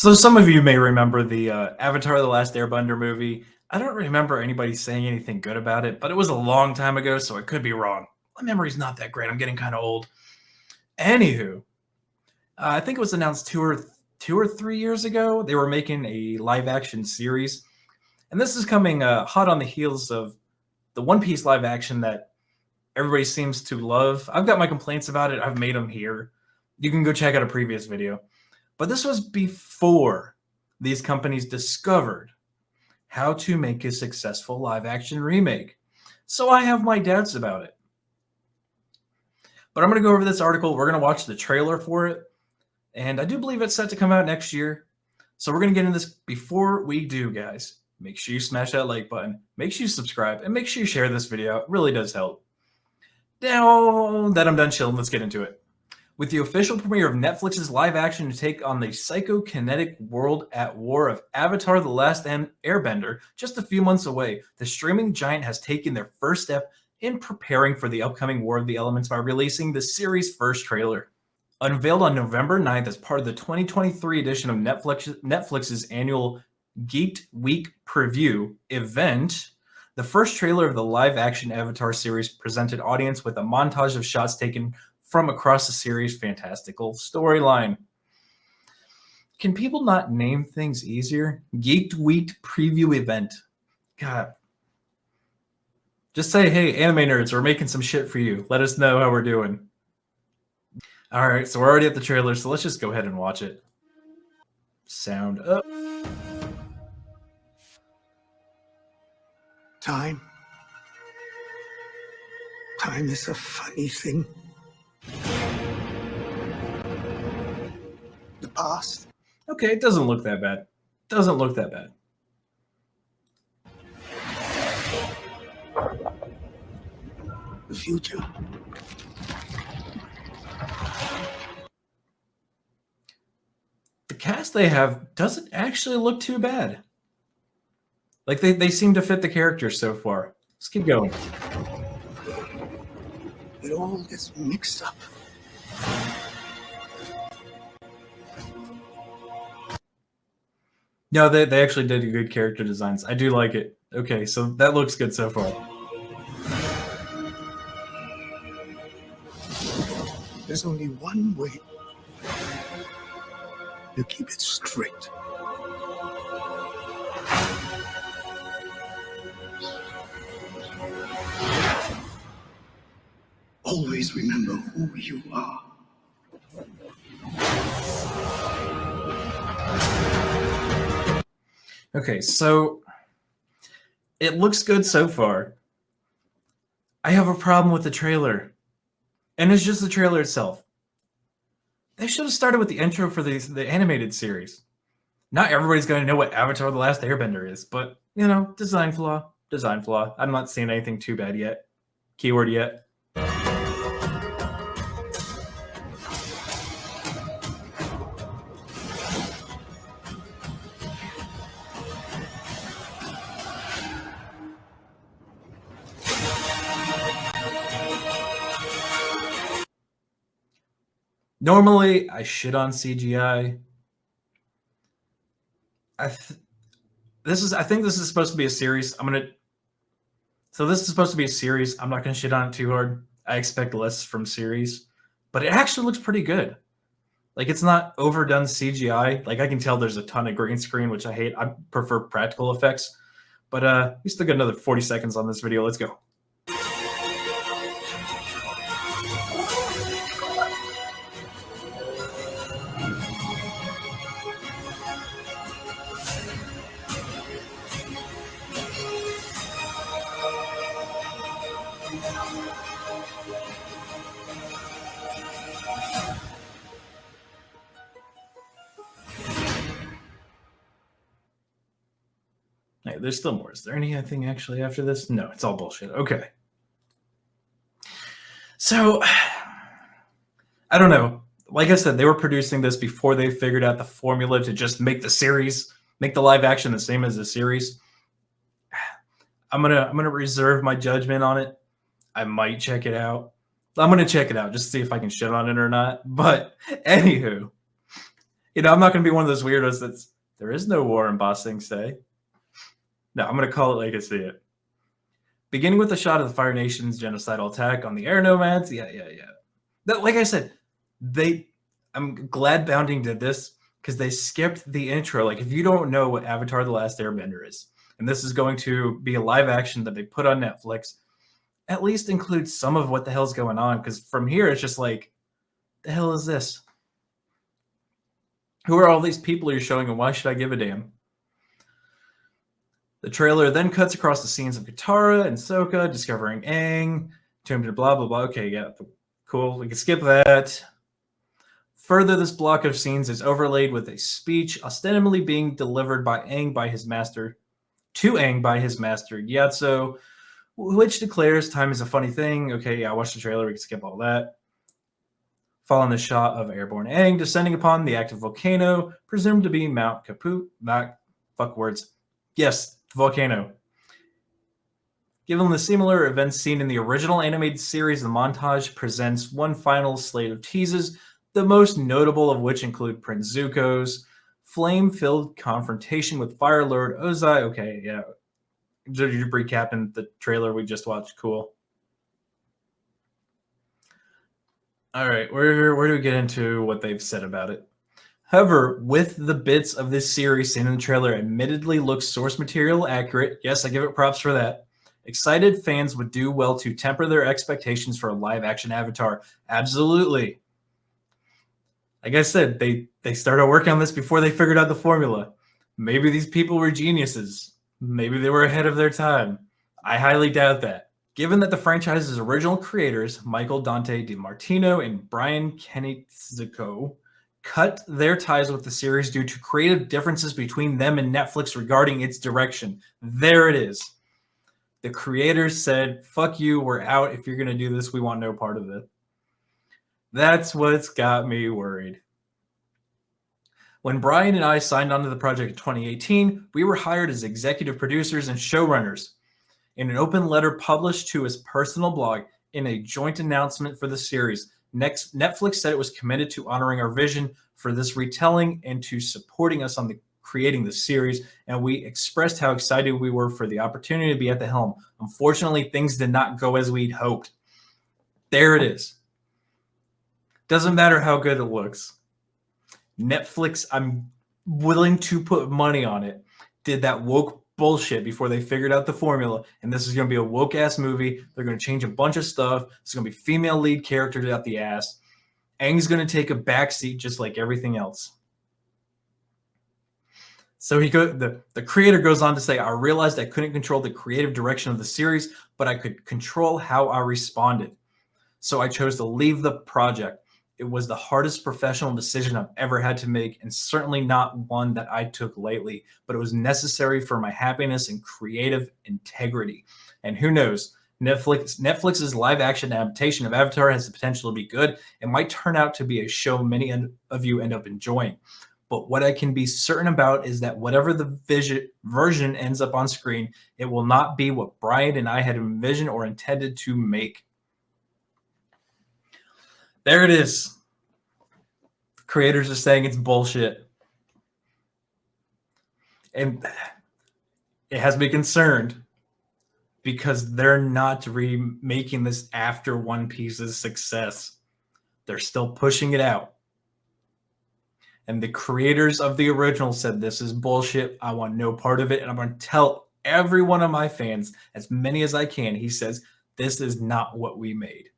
So some of you may remember the Avatar: The Last Airbender movie. I don't remember anybody saying anything good about it, but it was a long time ago, so it could be wrong. My memory's not that great. I'm getting kind of old. Anywho, I think it was announced 2 or 3 years ago. They were making a live action series, and this is coming hot on the heels of the One Piece live action that everybody seems to love. I've got my complaints about it. I've made them here. You can go check out a previous video. But this was before these companies discovered how to make a successful live action remake. So I have my doubts about it. But I'm going to go over this article. We're going to watch the trailer for it. And I do believe it's set to come out next year. So we're going to get into this. Before we do, guys, make sure you smash that like button. Make sure you subscribe. And make sure you share this video. It really does help. Now that I'm done chilling, let's get into it. With the official premiere of Netflix's live action to take on the psychokinetic world at war of Avatar: The Last Airbender just a few months away, the streaming giant has taken their first step in preparing for the upcoming War of the Elements by releasing the series' first trailer. Unveiled on November 9th as part of the 2023 edition of Netflix's annual Geeked Week preview event, the first trailer of the live-action Avatar series presented audience with a montage of shots taken from across the series' fantastical storyline. Can people not name things easier? Geeked Week preview event. God. Just say, hey, anime nerds, we're making some shit for you. Let us know how we're doing. All right, so we're already at the trailer, so let's just go ahead and watch it. Sound up. Time is a funny thing. The past. Okay, it doesn't look that bad. Doesn't look that bad. The future. The cast they have doesn't actually look too bad. Like they seem to fit the characters so far. Let's keep going. It all gets mixed up. No, they actually did good character designs. I do like it. Okay, so that looks good so far. There's only one way to keep it straight. Always remember who you are. Okay, so it looks good so far. I have a problem with the trailer. And it's just the trailer itself. They should have started with the intro for the animated series. Not everybody's going to know what Avatar: The Last Airbender is, but, you know, design flaw. Design flaw. I'm not seeing anything too bad yet. Keyword yet. Normally, I shit on CGI. I think this is supposed to be a series. So this is supposed to be a series. I'm not gonna shit on it too hard. I expect less from series, but it actually looks pretty good. Like, it's not overdone CGI. Like, I can tell there's a ton of green screen, which I hate. I prefer practical effects. But we still got another 40 seconds on this video. Let's go. Hey, there's still more. Is there anything actually after this? No, it's all bullshit. Okay. So, I don't know. Like I said, they were producing this before they figured out the formula to just make the series, make the live action the same as the series. I'm gonna reserve my judgment on it. I might check it out. I'm gonna check it out just to see if I can shit on it or not. But anywho, I'm not going to be one of those weirdos that's, there is no war in Ba Sing Se. No, I'm going to call it like I see it. Beginning with a shot of the Fire Nation's genocidal attack on the air nomads. Yeah. Like I said, I'm glad Bounding did this because they skipped the intro. Like, if you don't know what Avatar: The Last Airbender is, and this is going to be a live action that they put on Netflix, at least include some of what the hell's going on, because from here it's just like, the hell is this? Who are all these people you're showing, and why should I give a damn? The trailer then cuts across the scenes of Katara and Sokka discovering Aang, Tomb to blah, blah, blah. Okay, yeah, cool. We can skip that. Further, this block of scenes is overlaid with a speech ostensibly being delivered by Aang by his master, Gyatso, which declares time is a funny thing. Okay, yeah, I watched the trailer. We can skip all that. Following the shot of airborne Aang descending upon the active volcano, presumed to be Mount Kaput. Yes, volcano. Given the similar events seen in the original animated series, the montage presents one final slate of teases, the most notable of which include Prince Zuko's flame-filled confrontation with Fire Lord Ozai. Okay, yeah. You're recapping the trailer we just watched. Cool. All right, where do we get into what they've said about it? However, with the bits of this series seen in the trailer admittedly looks source material accurate. Yes, I give it props for that. Excited fans would do well to temper their expectations for a live-action Avatar. Absolutely. Like I said, they started working on this before they figured out the formula. Maybe these people were geniuses. Maybe they were ahead of their time. I highly doubt that. Given that the franchise's original creators, Michael Dante DiMartino and Brian Keniziko, cut their ties with the series due to creative differences between them and Netflix regarding its direction. There it is. The creators said, fuck you, we're out. If you're going to do this, we want no part of it. That's what's got me worried. When Brian and I signed onto the project in 2018, we were hired as executive producers and showrunners. In an open letter published to his personal blog in a joint announcement for the series, Netflix said it was committed to honoring our vision for this retelling and to supporting us on creating the series, and we expressed how excited we were for the opportunity to be at the helm. Unfortunately, things did not go as we'd hoped. There it is. Doesn't matter how good it looks. Netflix, I'm willing to put money on it, did that woke bullshit before they figured out the formula, and this is going to be a woke-ass movie. They're going to change a bunch of stuff. It's going to be female lead characters out the ass. Aang's going to take a backseat just like everything else. So the creator goes on to say, I realized I couldn't control the creative direction of the series, but I could control how I responded. So I chose to leave the project. It was the hardest professional decision I've ever had to make, and certainly not one that I took lightly, but it was necessary for my happiness and creative integrity. And who knows, Netflix's live-action adaptation of Avatar has the potential to be good. It might turn out to be a show many of you end up enjoying. But what I can be certain about is that whatever the version ends up on screen, it will not be what Brian and I had envisioned or intended to make. There it is. Creators are saying it's bullshit. And it has me concerned because they're not remaking this after One Piece's success. They're still pushing it out. And the creators of the original said, this is bullshit. I want no part of it. And I'm going to tell every one of my fans, as many as I can, he says, this is not what we made.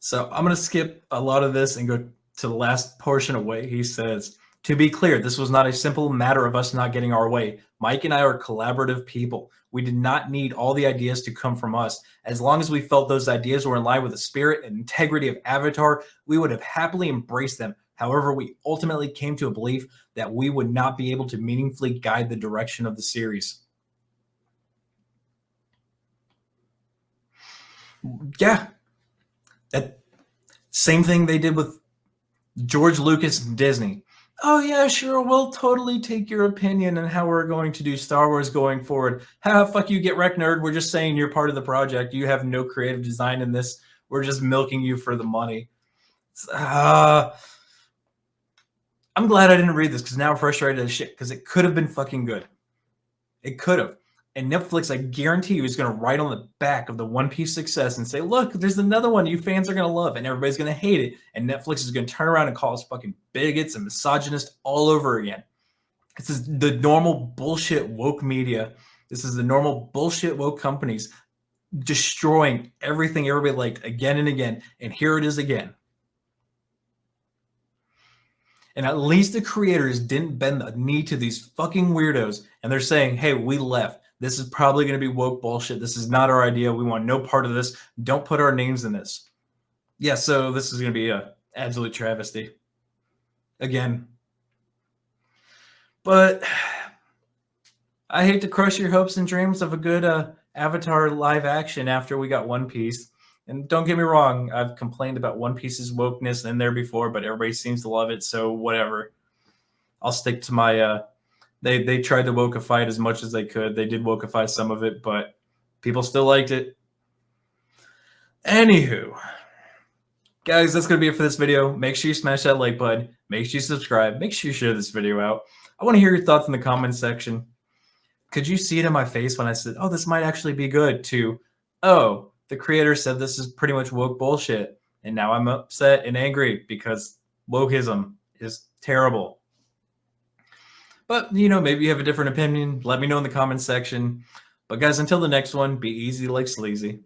So I'm going to skip a lot of this and go to the last portion of what he says. To be clear, this was not a simple matter of us not getting our way. Mike and I are collaborative people. We did not need all the ideas to come from us. As long as we felt those ideas were in line with the spirit and integrity of Avatar, we would have happily embraced them. However, we ultimately came to a belief that we would not be able to meaningfully guide the direction of the series. Yeah. That same thing they did with George Lucas and Disney. Oh yeah, sure, we'll totally take your opinion on how we're going to do Star Wars going forward. Ha, fuck you, get wrecked, nerd. We're just saying you're part of the project. You have no creative design in this. We're just milking you for the money. Uh, I'm glad I didn't read this because now I'm frustrated as shit because it could have been fucking good. It could have. And Netflix, I guarantee you, is going to write on the back of the One Piece success and say, look, there's another one you fans are going to love, and everybody's going to hate it. And Netflix is going to turn around and call us fucking bigots and misogynists all over again. This is the normal bullshit woke media. This is the normal bullshit woke companies destroying everything everybody liked again and again. And here it is again. And at least the creators didn't bend the knee to these fucking weirdos. And they're saying, hey, we left. This is probably going to be woke bullshit. This is not our idea. We want no part of this. Don't put our names in this. Yeah, so this is going to be an absolute travesty. Again. But I hate to crush your hopes and dreams of a good Avatar live action after we got One Piece. And don't get me wrong, I've complained about One Piece's wokeness in there before, but everybody seems to love it, so whatever. I'll stick to my they tried to wokeify it as much as they could. They did wokeify some of it, but people still liked it. Anywho, guys, that's going to be it for this video. Make sure you smash that like button. Make sure you subscribe. Make sure you share this video out. I want to hear your thoughts in the comments section. Could you see it in my face when I said, oh, this might actually be good, to, oh, the creator said this is pretty much woke bullshit. And now I'm upset and angry because wokeism is terrible. But, you know, maybe you have a different opinion. Let me know in the comments section. But guys, until the next one, be easy like sleazy.